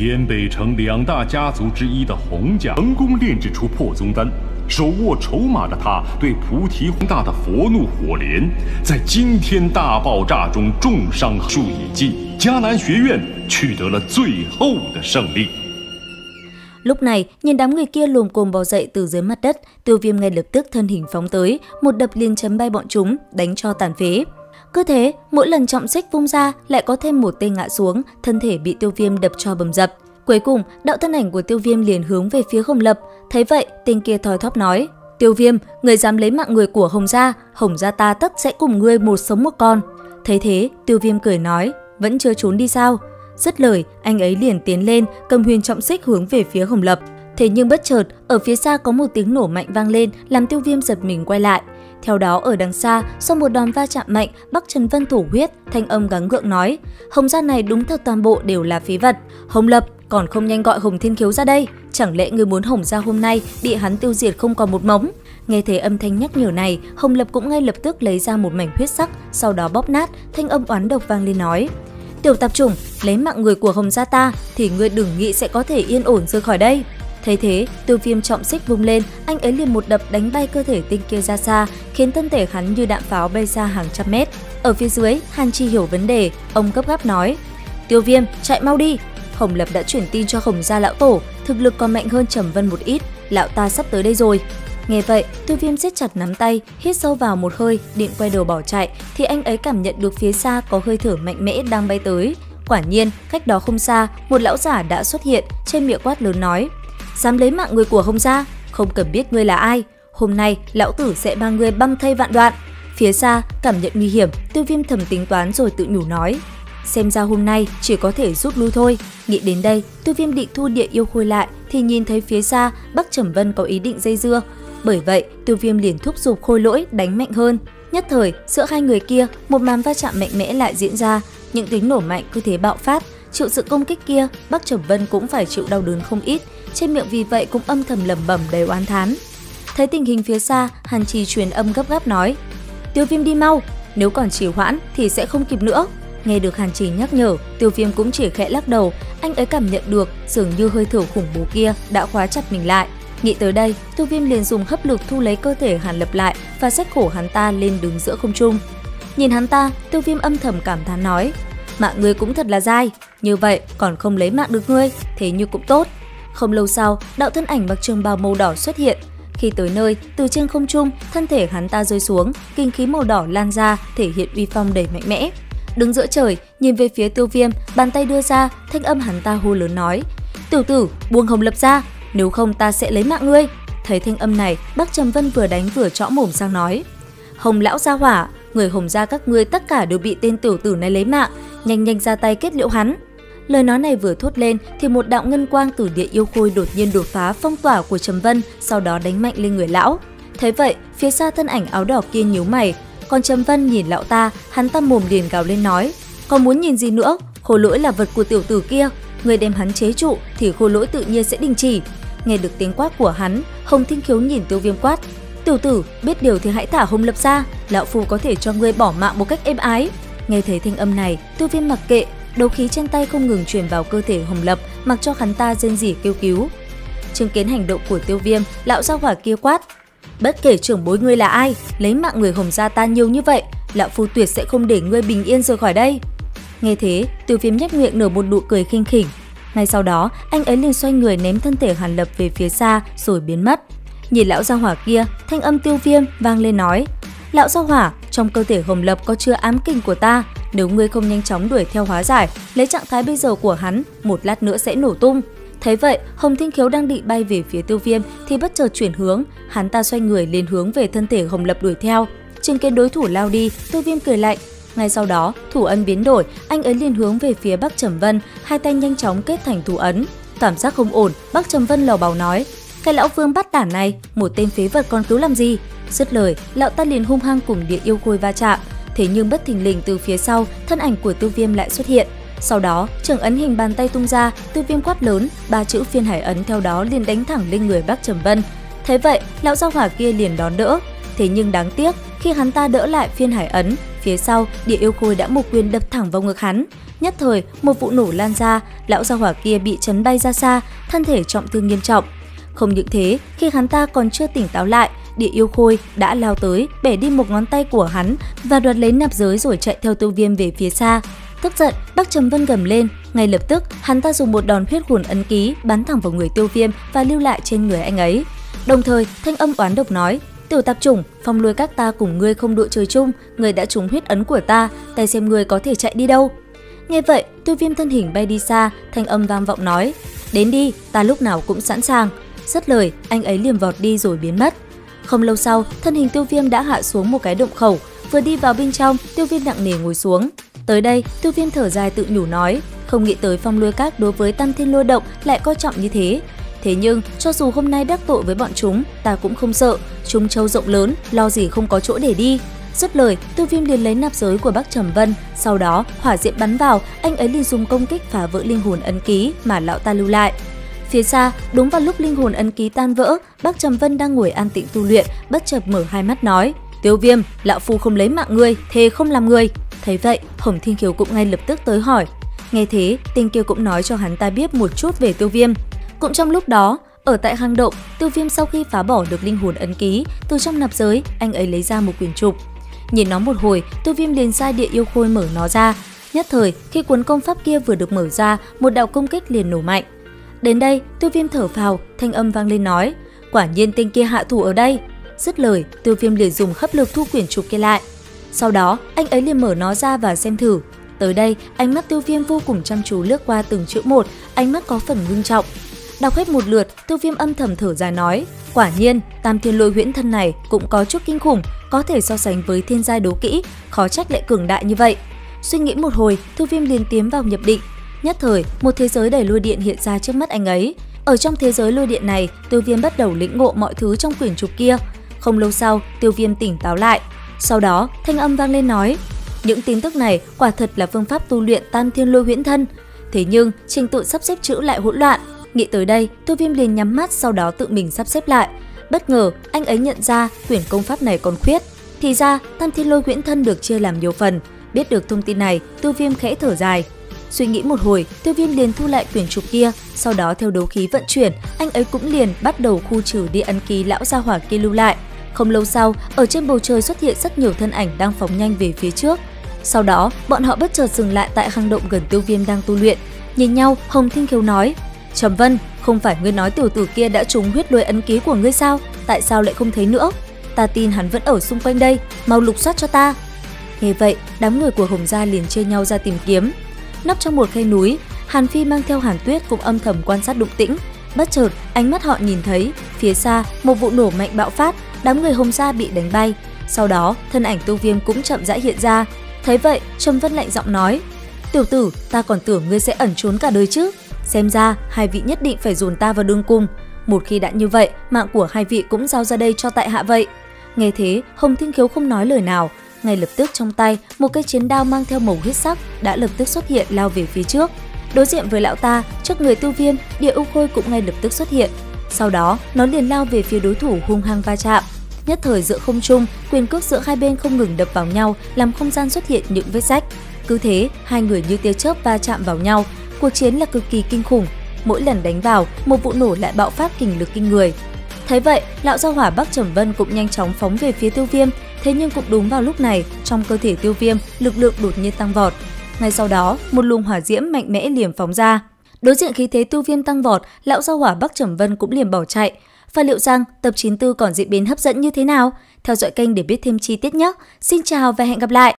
天北城2大家族之一的洪家成功炼制出破宗丹，手握筹码的他对菩提宏大的佛怒火莲，在惊天大爆炸中重伤数已尽，迦南学院取得了最后的胜利。 Lúc này, nhìn đám người kia lồm cồm bò dậy từ dưới mặt đất, Tiêu Viêm ngay lập tức thân hình phóng tới, một đập liền chấm bay bọn chúng, đánh cho tàn phế. Cứ thế, mỗi lần trọng xích vung ra lại có thêm một tên ngã xuống, thân thể bị Tiêu Viêm đập cho bầm dập. Cuối cùng, đạo thân ảnh của Tiêu Viêm liền hướng về phía Hồng Lập. Thấy vậy, tên kia thoi thóp nói: Tiêu Viêm, người dám lấy mạng người của Hồng gia ta tất sẽ cùng ngươi một sống một con. Thấy thế, Tiêu Viêm cười nói: vẫn chưa trốn đi sao? Dứt lời, anh ấy liền tiến lên, cầm huyền trọng xích hướng về phía Hồng Lập. Thế nhưng bất chợt, ở phía xa có một tiếng nổ mạnh vang lên, làm Tiêu Viêm giật mình quay lại. Theo đó, ở đằng xa, sau một đòn va chạm mạnh, Bắc Trần Vân thổ huyết, thanh âm gắng gượng nói: Hồng gia này đúng thật toàn bộ đều là phế vật. Hồng Lập, còn không nhanh gọi Hồng Thiên Khiếu ra đây, chẳng lẽ ngươi muốn Hồng gia hôm nay bị hắn tiêu diệt không còn một mống? Nghe thấy âm thanh nhắc nhở này, Hồng Lập cũng ngay lập tức lấy ra một mảnh huyết sắc, sau đó bóp nát, thanh âm oán độc vang lên nói: Tiểu tạp chủng, lấy mạng người của Hồng gia ta thì ngươi đừng nghĩ sẽ có thể yên ổn rời khỏi đây. Thấy thế, Tiêu Viêm trọng xích vung lên, anh ấy liền một đập đánh bay cơ thể tinh kia ra xa, khiến thân thể hắn như đạn pháo bay xa hàng trăm mét. Ở phía dưới, Hàn Chi hiểu vấn đề, ông gấp gáp nói: Tiêu Viêm, chạy mau đi. Hồng Lập đã chuyển tin cho Hồng gia lão tổ, thực lực còn mạnh hơn Trầm Vân một ít, lão ta sắp tới đây rồi. Nghe vậy, Tiêu Viêm siết chặt nắm tay, hít sâu vào một hơi, định quay đầu bỏ chạy, thì anh ấy cảm nhận được phía xa có hơi thở mạnh mẽ đang bay tới. Quả nhiên, cách đó không xa, một lão giả đã xuất hiện, trên miệng quát lớn nói: dám lấy mạng người của Hồng gia, không cần biết ngươi là ai, hôm nay lão tử sẽ mang ngươi băm thây vạn đoạn. Phía xa, cảm nhận nguy hiểm, Tiêu Viêm thầm tính toán rồi tự nhủ nói: xem ra hôm nay chỉ có thể rút lui thôi. Nghĩ đến đây, Tiêu Viêm định thu địa yêu khôi lại thì nhìn thấy phía xa Bắc Trầm Vân có ý định dây dưa. Bởi vậy, Tiêu Viêm liền thúc giục khôi lỗi đánh mạnh hơn. Nhất thời, giữa hai người kia, một màn va chạm mạnh mẽ lại diễn ra, những tiếng nổ mạnh cứ thế bạo phát. Chịu sự công kích kia, Bắc Trầm Vân cũng phải chịu đau đớn không ít, trên miệng vì vậy cũng âm thầm lẩm bẩm đầy oán thán. Thấy tình hình phía xa, Hàn Trì truyền âm gấp gáp nói: Tiêu Viêm đi mau, nếu còn trì hoãn thì sẽ không kịp nữa. Nghe được Hàn Trì nhắc nhở, Tiêu Viêm cũng chỉ khẽ lắc đầu, anh ấy cảm nhận được dường như hơi thở khủng bố kia đã khóa chặt mình lại. Nghĩ tới đây, Tiêu Viêm liền dùng hấp lực thu lấy cơ thể Hàn Lập lại và xách cổ hắn ta lên đứng giữa không trung. Nhìn hắn ta, Tiêu Viêm âm thầm cảm thán nói: mạng ngươi cũng thật là dai, như vậy còn không lấy mạng được ngươi, thế như cũng tốt. Không lâu sau, đạo thân ảnh mặc trường bào màu đỏ xuất hiện. Khi tới nơi, từ trên không trung, thân thể hắn ta rơi xuống, kinh khí màu đỏ lan ra, thể hiện uy phong đầy mạnh mẽ. Đứng giữa trời, nhìn về phía Tiêu Viêm, bàn tay đưa ra, thanh âm hắn ta hô lớn nói: Tiểu tử, buông Hồng Lập ra, nếu không ta sẽ lấy mạng ngươi. Thấy thanh âm này, Bắc Trầm Vân vừa đánh vừa trõ mồm sang nói: Hồng lão gia hỏa, người Hồng gia các ngươi tất cả đều bị tên tiểu tử này lấy mạng, nhanh nhanh ra tay kết liễu hắn. Lời nói này vừa thốt lên thì một đạo ngân quang từ địa yêu khôi đột nhiên đột phá phong tỏa của Trầm Vân, sau đó đánh mạnh lên người lão. Thấy vậy, phía xa thân ảnh áo đỏ kia nhíu mày, còn Trầm Vân nhìn lão ta, hắn ta mồm liền gào lên nói: còn muốn nhìn gì nữa, khôi lỗi là vật của tiểu tử kia, người đem hắn chế trụ thì khôi lỗi tự nhiên sẽ đình chỉ. Nghe được tiếng quát của hắn, Hồng Thiên Khiếu nhìn Tiêu Viêm quát: tiểu tử, biết điều thì hãy thả Hồng Lập ra, lão phu có thể cho ngươi bỏ mạng một cách êm ái. Nghe thấy thanh âm này, Tiêu Viêm mặc kệ, đấu khí trên tay không ngừng truyền vào cơ thể Hồng Lập, mặc cho hắn ta rên rỉ kêu cứu. Chứng kiến hành động của Tiêu Viêm, lão gia hỏa kia quát: bất kể trưởng bối ngươi là ai, lấy mạng người Hồng gia ta nhiều như vậy, lão phu tuyệt sẽ không để ngươi bình yên rời khỏi đây. Nghe thế, Tiêu Viêm nhếch miệng nở một nụ cười khinh khỉnh. Ngay sau đó, anh ấy liền xoay người ném thân thể Hàn Lập về phía xa rồi biến mất. Nhìn lão gia hỏa kia, thanh âm Tiêu Viêm vang lên nói: lão gia hỏa, trong cơ thể Hồng Lập có chứa ám kình của ta, nếu ngươi không nhanh chóng đuổi theo hóa giải, lấy trạng thái bây giờ của hắn, một lát nữa sẽ nổ tung. Thấy vậy, Hồng Thiên Khiếu đang định bay về phía Tiêu Viêm thì bất chợt chuyển hướng, hắn ta xoay người lên hướng về thân thể Hồng Lập đuổi theo. Chứng kiến đối thủ lao đi, Tiêu Viêm cười lạnh. Ngay sau đó, thủ ấn biến đổi, anh ấy liền hướng về phía Bắc Trầm Vân, hai tay nhanh chóng kết thành thủ ấn. Cảm giác không ổn, Bắc Trầm Vân lầu bầu nói: cái lão vương bắt đản này, một tên phế vật còn cứu làm gì? Dứt lời, lão ta liền hung hăng cùng địa yêu khôi va chạm. Thế nhưng bất thình lình từ phía sau, thân ảnh của Tiêu Viêm lại xuất hiện. Sau đó, trường ấn hình bàn tay tung ra, Tiêu Viêm quát lớn, ba chữ phiên hải ấn theo đó liền đánh thẳng lên người Bắc Trầm Vân. Thế vậy, lão gia hỏa kia liền đón đỡ. Thế nhưng đáng tiếc, khi hắn ta đỡ lại phiên hải ấn, phía sau, Địa Yêu Khôi đã một quyền đập thẳng vào ngực hắn. Nhất thời, một vụ nổ lan ra, lão gia hỏa kia bị chấn bay ra xa, thân thể trọng thương nghiêm trọng. Không những thế, khi hắn ta còn chưa tỉnh táo lại, Địa Yêu Khôi đã lao tới, bẻ đi một ngón tay của hắn và đoạt lấy nạp giới rồi chạy theo Tiêu Viêm về phía xa. Tức giận, Bắc Trầm Vân gầm lên, ngay lập tức hắn ta dùng một đòn huyết hồn ấn ký bắn thẳng vào người Tiêu Viêm và lưu lại trên người anh ấy. Đồng thời, thanh âm oán độc nói: "Tiểu tạp chủng, Phong Lôi các ta cùng ngươi không đội trời chung, ngươi đã trúng huyết ấn của ta, tay xem ngươi có thể chạy đi đâu." Nghe vậy, Tiêu Viêm thân hình bay đi xa, thanh âm vang vọng nói: "Đến đi, ta lúc nào cũng sẵn sàng." Dứt lời, anh ấy liềm vọt đi rồi biến mất. Không lâu sau, thân hình Tiêu Viêm đã hạ xuống một cái động khẩu, vừa đi vào bên trong, Tiêu Viêm nặng nề ngồi xuống. Tới đây, Tiêu Viêm thở dài tự nhủ nói, không nghĩ tới Phong Lôi Các đối với Tam Thiên Lôi Động lại coi trọng như thế. Thế nhưng, cho dù hôm nay đắc tội với bọn chúng, ta cũng không sợ, Trung Châu rộng lớn, lo gì không có chỗ để đi. Dứt lời, Tiêu Viêm liền lấy nạp giới của Bắc Trầm Vân, sau đó hỏa diệm bắn vào, anh ấy liền dùng công kích phá vỡ linh hồn ấn ký mà lão ta lưu lại. Phía xa, đúng vào lúc linh hồn ấn ký tan vỡ, Bắc Trầm Vân đang ngồi an tĩnh tu luyện, bất chợt mở hai mắt nói: "Tiêu Viêm, lão phu không lấy mạng ngươi, thề không làm người." Thấy vậy, Hồng Thiên Kiều cũng ngay lập tức tới hỏi. Nghe thế, tên kia cũng nói cho hắn ta biết một chút về Tiêu Viêm. Cũng trong lúc đó, ở tại hang động, Tiêu Viêm sau khi phá bỏ được linh hồn ấn ký, từ trong nạp giới, anh ấy lấy ra một quyển trục. Nhìn nó một hồi, Tiêu Viêm liền sai Địa Yêu Khôi mở nó ra. Nhất thời, khi cuốn công pháp kia vừa được mở ra, một đạo công kích liền nổ mạnh. Đến đây, Tiêu Viêm thở phào, thanh âm vang lên nói: "Quả nhiên tên kia hạ thủ ở đây." Dứt lời, Tiêu Viêm liền dùng khắp lực thu quyển trục kia lại. Sau đó, anh ấy liền mở nó ra và xem thử. Tới đây, ánh mắt Tiêu Viêm vô cùng chăm chú lướt qua từng chữ một, ánh mắt có phần ngưng trọng. Đọc hết một lượt, Tiêu Viêm âm thầm thở dài nói: "Quả nhiên, Tam Thiên Lôi huyễn thân này cũng có chút kinh khủng, có thể so sánh với thiên giai đấu kỹ, khó trách lại cường đại như vậy." Suy nghĩ một hồi, Tiêu Viêm liền tiến vào nhập định. Nhất thời, một thế giới đầy lôi điện hiện ra trước mắt anh ấy. Ở trong thế giới lôi điện này, Tiêu Viêm bắt đầu lĩnh ngộ mọi thứ trong quyển trục kia. Không lâu sau, Tiêu Viêm tỉnh táo lại. Sau đó, thanh âm vang lên nói: "Những tin tức này quả thật là phương pháp tu luyện Tam Thiên Lôi huyễn thân. Thế nhưng, trình tự sắp xếp chữ lại hỗn loạn." Nghĩ tới đây, Tiêu Viêm liền nhắm mắt, sau đó tự mình sắp xếp lại. Bất ngờ, anh ấy nhận ra quyển công pháp này còn khuyết. Thì ra, Tam Thiên Lôi huyễn thân được chia làm nhiều phần. Biết được thông tin này, Tiêu Viêm khẽ thở dài. Suy nghĩ một hồi, Tiêu Viêm liền thu lại quyển trục kia, sau đó theo đấu khí vận chuyển, anh ấy cũng liền bắt đầu khu trừ đi ấn ký lão gia hỏa kia lưu lại. Không lâu sau, ở trên bầu trời xuất hiện rất nhiều thân ảnh đang phóng nhanh về phía trước. Sau đó, bọn họ bất chợt dừng lại tại hang động gần Tiêu Viêm đang tu luyện. Nhìn nhau, Hồng Thiên Kiều nói: "Trầm Vân, không phải ngươi nói tiểu tử kia đã trúng huyết lôi ấn ký của ngươi sao? Tại sao lại không thấy nữa? Ta tin hắn vẫn ở xung quanh đây, mau lục soát cho ta." Nghe vậy, đám người của Hồng gia liền chia nhau ra tìm kiếm. Nấp trong một khe núi, Hàn Phi mang theo Hàn Tuyết cũng âm thầm quan sát động tĩnh. Bất chợt, ánh mắt họ nhìn thấy phía xa một vụ nổ mạnh bạo phát, đám người Hồng gia bị đánh bay. Sau đó, thân ảnh Tiêu Viêm cũng chậm rãi hiện ra. Thấy vậy, Trầm Vân lạnh giọng nói: "Tiểu tử, ta còn tưởng ngươi sẽ ẩn trốn cả đời chứ. Xem ra, hai vị nhất định phải dồn ta vào đường cùng. Một khi đã như vậy, mạng của hai vị cũng giao ra đây cho tại hạ vậy." Nghe thế, Hồng Thiên Kiều không nói lời nào. Ngay lập tức trong tay, một cây chiến đao mang theo màu huyết sắc đã lập tức xuất hiện lao về phía trước. Đối diện với lão ta, trước người Tiêu Viêm, Địa Yêu Khôi cũng ngay lập tức xuất hiện. Sau đó, nó liền lao về phía đối thủ hung hăng va chạm. Nhất thời giữa không trung, quyền cước giữa hai bên không ngừng đập vào nhau, làm không gian xuất hiện những vết rách. Cứ thế, hai người như tia chớp va chạm vào nhau. Cuộc chiến là cực kỳ kinh khủng. Mỗi lần đánh vào, một vụ nổ lại bạo phát kình lực kinh người. Thấy vậy, lão gia hỏa Bắc Trầm Vân cũng nhanh chóng phóng về phía Tiêu Viêm. Thế nhưng cũng đúng vào lúc này, trong cơ thể Tiêu Viêm, lực lượng đột nhiên tăng vọt. Ngay sau đó, một luồng hỏa diễm mạnh mẽ liềm phóng ra. Đối diện khí thế Tiêu Viêm tăng vọt, lão gia hỏa Bắc Trầm Vân cũng liền bỏ chạy. Và liệu rằng tập 94 còn diễn biến hấp dẫn như thế nào? Theo dõi kênh để biết thêm chi tiết nhé. Xin chào và hẹn gặp lại!